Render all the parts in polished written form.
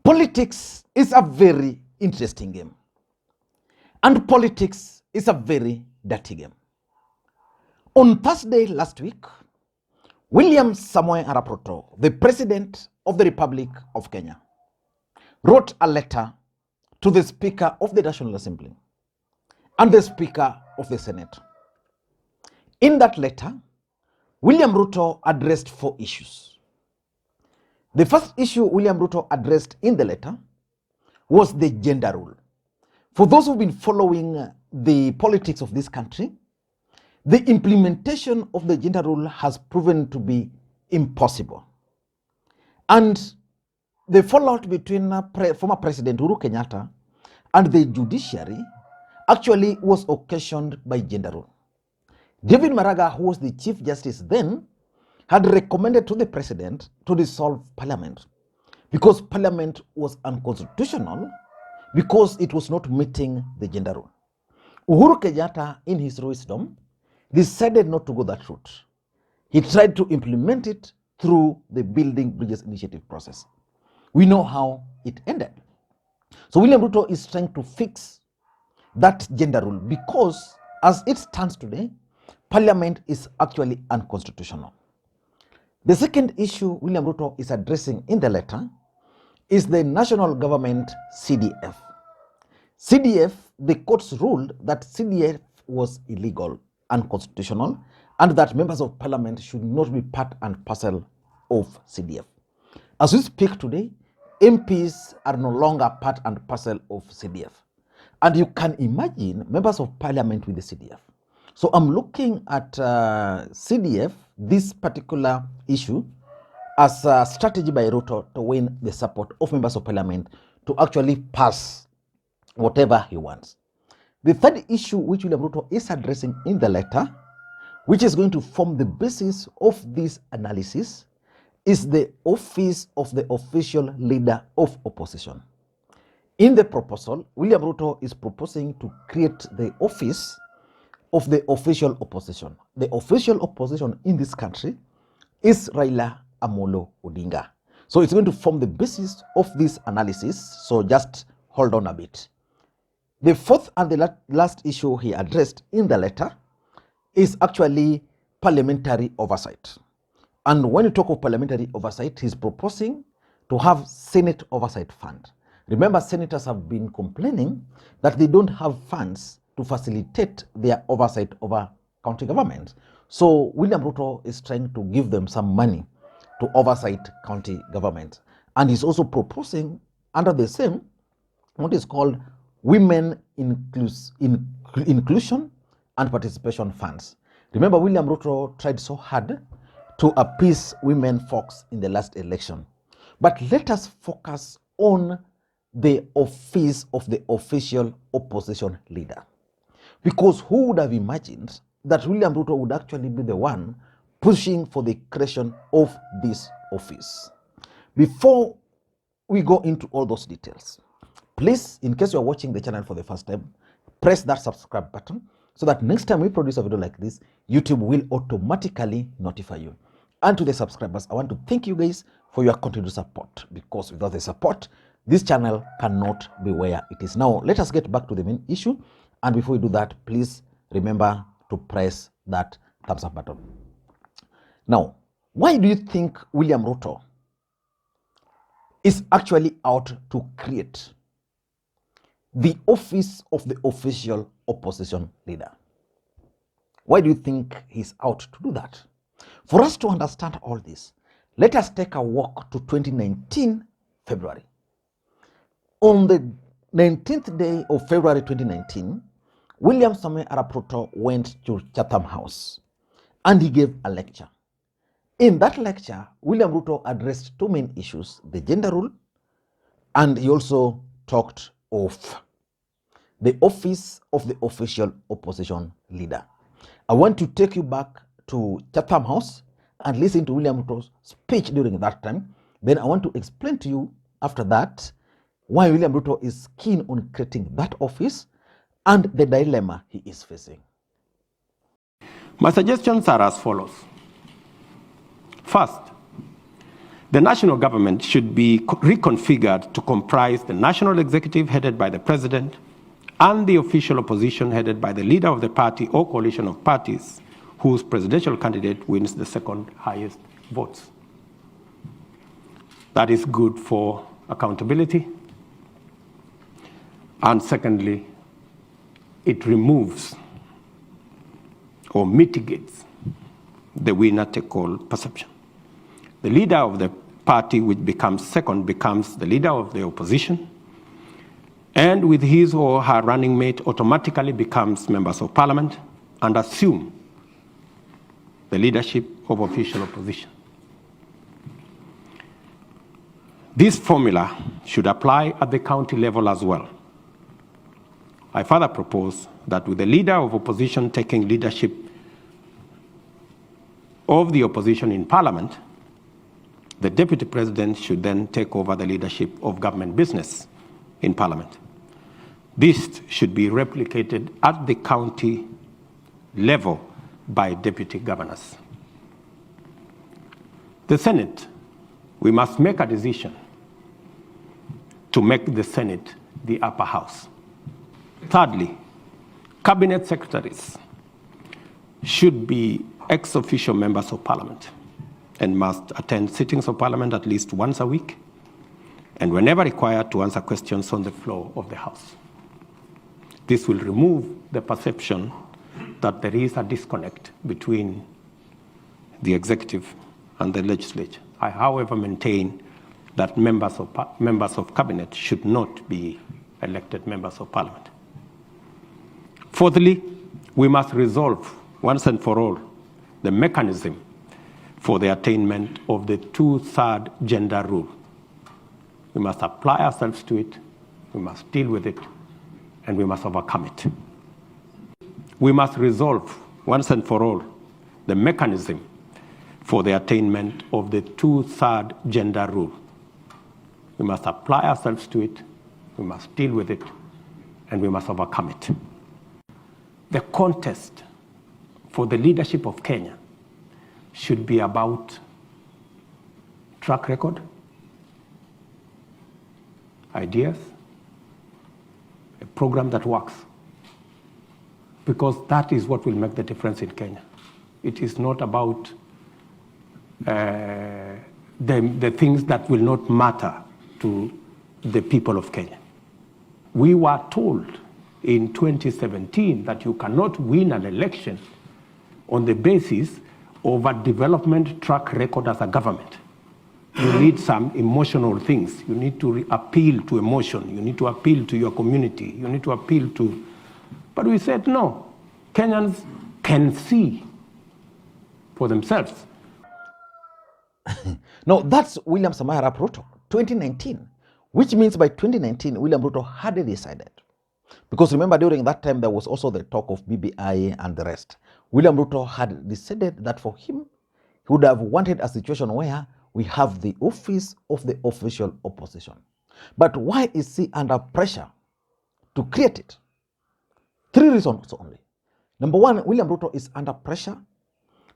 Politics is a very interesting game. And politics is a very dirty game. On Thursday last week, William Samoei Arap Ruto, the President of the Republic of Kenya, wrote a letter to the Speaker of the National Assembly and the Speaker of the Senate. In that letter, William Ruto addressed 4 issues. The first issue William Ruto addressed in the letter was the gender rule. For those who've been following the politics of this country, the implementation of the gender rule has proven to be impossible. And the fallout between former President Uhuru Kenyatta and the judiciary actually was occasioned by gender rule. David Maraga, who was the Chief Justice then, had recommended to the President to dissolve Parliament because Parliament was unconstitutional because it was not meeting the gender rule. Uhuru Kenyatta, in his wisdom, decided not to go that route. He tried to implement it through the Building Bridges Initiative process. We know how it ended. So William Ruto is trying to fix that gender rule because as it stands today, Parliament is actually unconstitutional. The second issue William Ruto is addressing in the letter is the national government CDF. CDF, the courts ruled that CDF was illegal, unconstitutional, and that members of Parliament should not be part and parcel of CDF. As we speak today, MPs are no longer part and parcel of CDF. And you can imagine members of Parliament with the CDF. So I'm looking at CDF, this particular issue, as a strategy by Ruto to win the support of members of Parliament to actually pass whatever he wants. The third issue which William Ruto is addressing in the letter, which is going to form the basis of this analysis, is the office of the official leader of opposition. In the proposal, William Ruto is proposing to create the office of the official opposition. The official opposition in this country is Raila Odinga. So it's going to form the basis of this analysis. So just hold on a bit. The fourth and the last issue he addressed in the letter is actually parliamentary oversight. And when you talk of parliamentary oversight, he's proposing to have Senate Oversight Fund. Remember, senators have been complaining that they don't have funds to facilitate their oversight over county governments. So William Ruto is trying to give them some money to oversight county government. And he's also proposing under the same, what is called Women Inclusion and Participation Funds. Remember, William Ruto tried so hard to appease women folks in the last election. But let us focus on the office of the official opposition leader. Because who would have imagined that William Ruto would actually be the one pushing for the creation of this office? Before we go into all those details, please, in case you are watching the channel for the first time, press that subscribe button so that next time we produce a video like this, YouTube will automatically notify you. And to the subscribers, I want to thank you guys for your continued support, because without the support, this channel cannot be where it is. Now, let us get back to the main issue. And before we do that, please remember to press that thumbs up button. Now, why do you think William Ruto is actually out to create the office of the official opposition leader? Why do you think he's out to do that? For us to understand all this, let us take a walk to 2019 February. On the 19th day of February 2019, William Samoei Arap Ruto went to Chatham House and he gave a lecture. In that lecture, William Ruto addressed 2 main issues, the gender rule, and he also talked of the office of the official opposition leader. I want to take you back to Chatham House and listen to William Ruto's speech during that time. Then I want to explain to you after that why William Ruto is keen on creating that office and the dilemma he is facing. My suggestions are as follows. First, The national government should be reconfigured to comprise the national executive headed by the president and the official opposition headed by the leader of the party or coalition of parties whose presidential candidate wins the second highest votes. That is good for accountability. And secondly, it removes or mitigates the winner-take-all perception. The leader of the party which becomes second becomes the leader of the opposition, and with his or her running mate automatically becomes members of parliament and assume the leadership of official opposition. This formula should apply at the county level as well. I further propose that with the leader of opposition taking leadership of the opposition in parliament, the deputy president should then take over the leadership of government business in parliament. This should be replicated at the county level by deputy governors. The Senate, we must make a decision to make the Senate the upper house. Thirdly, cabinet secretaries should be ex officio members of parliament and must attend sittings of parliament at least once a week, and whenever required to answer questions on the floor of the House. This will remove the perception that there is a disconnect between the executive and the legislature. I, however, maintain that members of cabinet should not be elected members of parliament. Fourthly, we must resolve once and for all the mechanism for the attainment of the two-third gender rule. We must apply ourselves to it, we must deal with it, and we must overcome it. We must resolve once and for all the mechanism for the attainment of the two-third gender rule. We must apply ourselves to it, we must deal with it, and we must overcome it. The contest for the leadership of Kenya should be about track record, ideas, a program that works, because that is what will make the difference in Kenya. It is not about the things that will not matter to the people of Kenya. We were told in 2017 that you cannot win an election on the basis of a development track record as a government. You need some emotional things. You need to appeal to emotion. You need to appeal to your community. You need to appeal to... But we said, no, Kenyans can see for themselves. No, that's William Samoei Arap Ruto, 2019, which means by 2019, William Ruto had decided. Because remember, during that time, there was also the talk of BBI and the rest. William Ruto had decided that for him, he would have wanted a situation where we have the office of the official opposition. But why is he under pressure to create it? 3 reasons only. Number one, William Ruto is under pressure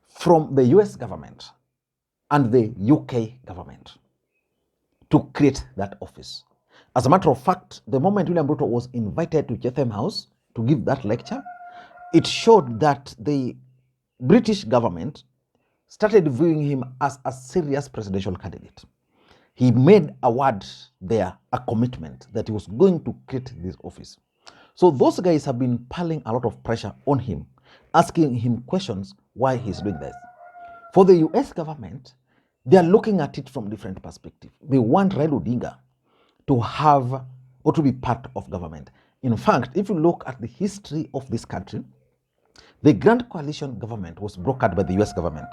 from the US government and the UK government to create that office. As a matter of fact, the moment William Ruto was invited to Chatham House to give that lecture, it showed that the British government started viewing him as a serious presidential candidate. He made a word there, a commitment that he was going to create this office. So those guys have been piling a lot of pressure on him, asking him questions why he's doing this. For the US government, they are looking at it from different perspectives. They want Raila Odinga to have or to be part of government. In fact, if you look at the history of this country, the Grand Coalition government was brokered by the US government.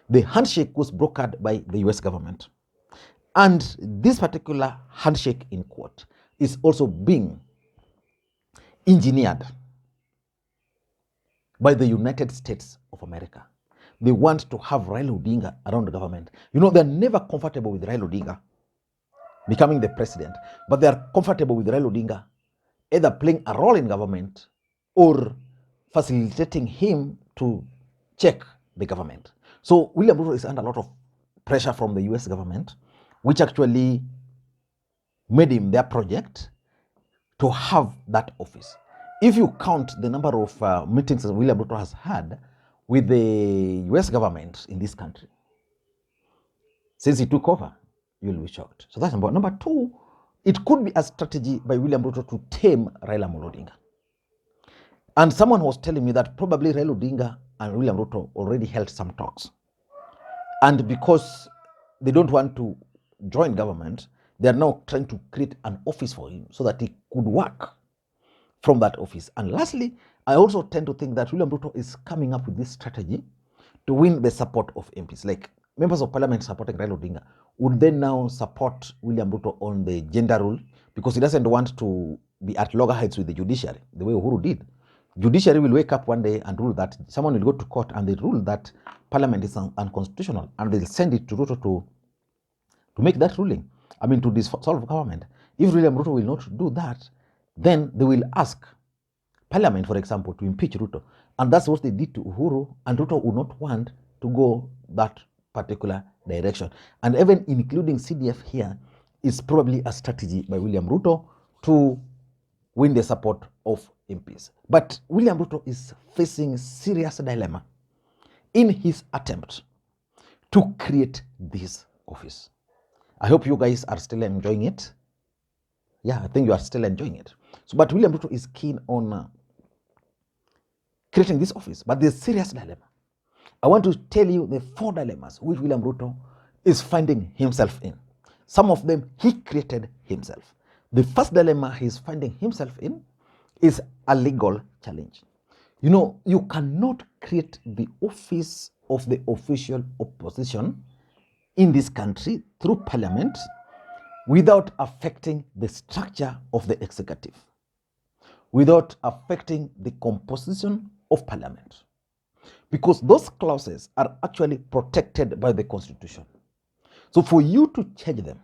The handshake was brokered by the US government. And this particular handshake in quote is also being engineered by the United States of America. They want to have Raila Odinga around the government. You know, they're never comfortable with Raila Odinga becoming the president, but they are comfortable with Raila Odinga either playing a role in government or facilitating him to check the government. So William Ruto is under a lot of pressure from the US government, which actually made him their project to have that office. If you count the number of meetings that William Ruto has had with the US government in this country since he took over, you'll be shocked. So that's number one. Number two, it could be a strategy by William Ruto to tame Raila Odinga. And someone was telling me that probably Raila Odinga and William Ruto already held some talks. And because they don't want to join government, they are now trying to create an office for him so that he could work from that office. And lastly, I also tend to think that William Ruto is coming up with this strategy to win the support of MPs. Like members of parliament supporting Raila Odinga would then now support William Ruto on the gender rule because he doesn't want to be at loggerheads with the judiciary, the way Uhuru did. Judiciary will wake up one day and rule that someone will go to court and they rule that parliament is unconstitutional and they'll send it to Ruto to make that ruling. I mean, to dissolve government. If William Ruto will not do that, then they will ask parliament, for example, to impeach Ruto. And that's what they did to Uhuru, and Ruto would not want to go that particular direction. And even including CDF here is probably a strategy by William Ruto to win the support of MPs. But William Ruto is facing serious dilemma in his attempt to create this office. I hope you guys are still enjoying it. Yeah, I think you are still enjoying it. So, but William Ruto is keen on creating this office, but there's serious dilemma. I want to tell you the 4 dilemmas which William Ruto is finding himself in. Some of them he created himself. The first dilemma he's finding himself in is a legal challenge. You know, you cannot create the office of the official opposition in this country through parliament without affecting the structure of the executive, without affecting the composition of parliament, because those clauses are actually protected by the constitution. So for you to change them,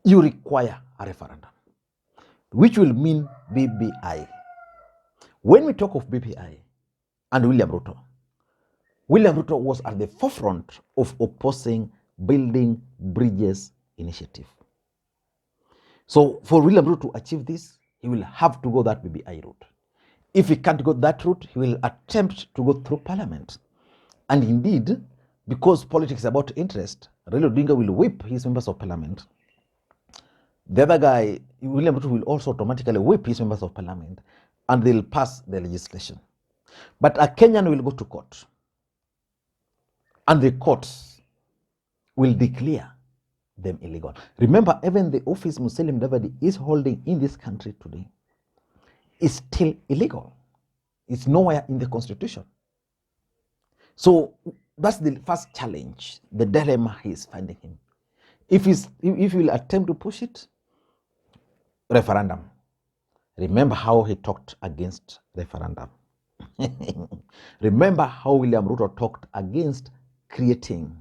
you require a referendum, which will mean BBI. When we talk of BBI and William Ruto was at the forefront of opposing Building Bridges initiative. So for William Ruto to achieve this, he will have to go that BBI route. If he can't go that route, he will attempt to go through parliament. And indeed, because politics is about interest, Raila Odinga will whip his members of parliament. The other guy, William Ruto, will also automatically whip his members of parliament and they'll pass the legislation. But a Kenyan will go to court and the courts will declare them illegal. Remember, even the office Musalia Mudavadi is holding in this country today is still illegal. It's nowhere in the constitution. So that's the first challenge, the dilemma he is finding him. If he will attempt to push it, referendum. Remember how he talked against referendum. Remember how William Ruto talked against creating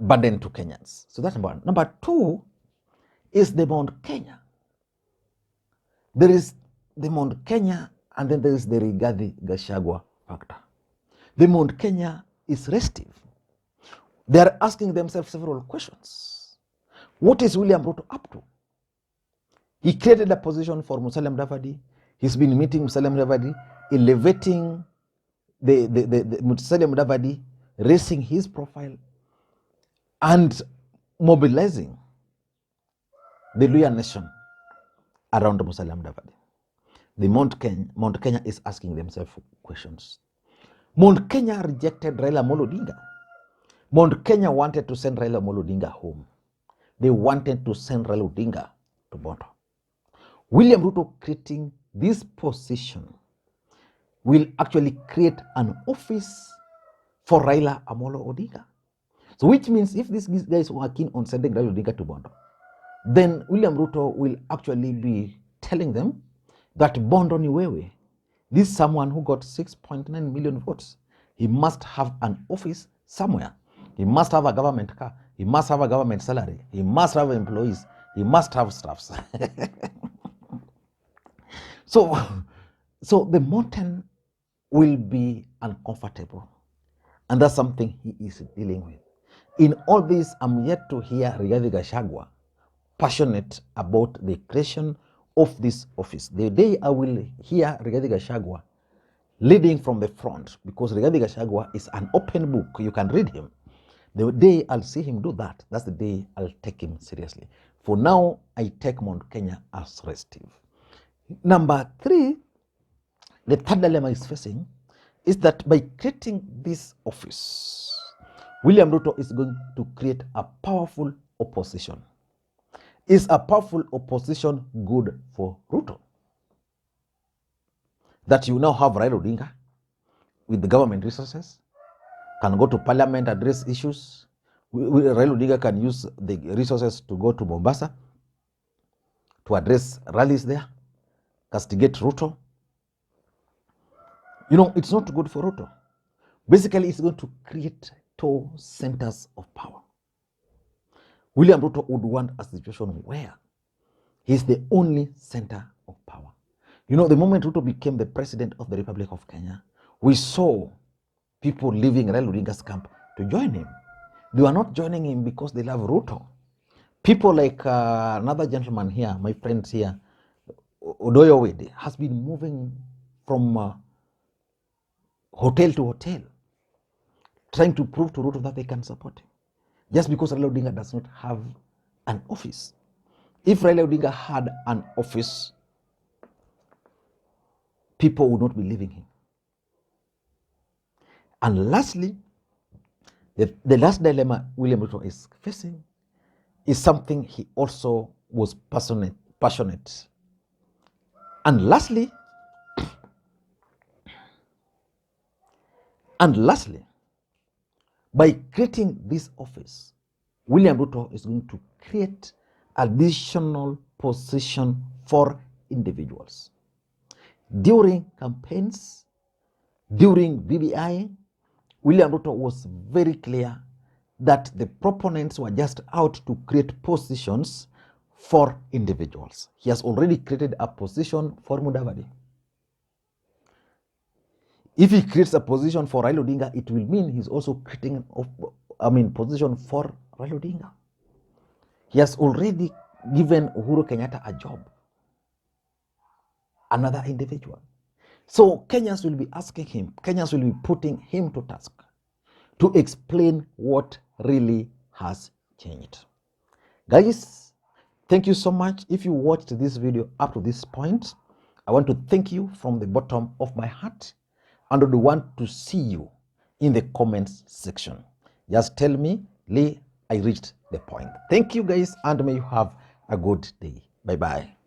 burden to Kenyans. So that's number one. Number 2 is the Mount Kenya. There is the Mount Kenya and then there is the Rigathi Gachagua factor. The Mount Kenya is restive. They are asking themselves several questions. What is William Ruto up to? He created a position for Musalia Mudavadi. He's been meeting Musalia Mudavadi, elevating the Musalia Mudavadi, raising his profile, and mobilizing the Luhya nation around Musalia Mudavadi. The Mount Kenya is asking themselves questions. Mount Kenya rejected Raila Odinga. Mount Kenya wanted to send Raila Odinga home. They wanted to send Raila Odinga to Bondo. William Ruto creating this position will actually create an office for Raila Amolo Odinga. So which means if these guys were keen on sending Raila Odinga to Bondo, then William Ruto will actually be telling them that Bondo ni wewe, this is someone who got 6.9 million votes. He must have an office somewhere. He must have a government car. He must have a government salary. He must have employees. He must have staffs. So the mountain will be uncomfortable And that's something he is dealing with. In all this, I'm yet to hear Rigathi Gachagua passionate about the creation of this office. The day I will hear Rigathi Gachagua leading from the front, because Rigathi Gachagua is an open book, you can read him. The day I'll see him do that, that's the day I'll take him seriously. For now, I take Mount Kenya as restive. Number 3, the third dilemma is facing is that by creating this office, William Ruto is going to create a powerful opposition. Is a powerful opposition good for Ruto? That you now have Raila Odinga with the government resources, can go to parliament, address issues. Raila Odinga can use the resources to go to Mombasa to address rallies there, castigate Ruto. You know, it's not good for Ruto. Basically, it's going to create 2 centers of power. William Ruto would want a situation where he's the only center of power. You know, the moment Ruto became the president of the Republic of Kenya, we saw people leaving Raila Odinga's camp to join him. They were not joining him because they love Ruto. People like another gentleman here, my friends here, Odoyo Wede, has been moving from hotel to hotel, trying to prove to Ruto that they can support him. Just because Raila Odinga does not have an office. If Raila Odinga had an office, people would not be leaving him. And lastly, the last dilemma William Ruto is facing is something he also was passionate. And lastly, by creating this office, William Ruto is going to create additional position for individuals. During campaigns, during BBI, William Ruto was very clear that the proponents were just out to create positions for individuals. He has already created a position for Mudavadi. If he creates a position for Raila Odinga, it will mean he's also creating a position for Raila Odinga. He has already given Uhuru Kenyatta a job, another individual. So Kenyans will be asking him, Kenyans will be putting him to task to explain what really has changed. Guys, thank you so much. If you watched this video up to this point, I want to thank you from the bottom of my heart, and I would want to see you in the comments section. Just tell me, Lee, I reached the point. Thank you guys, and may you have a good day. Bye-bye.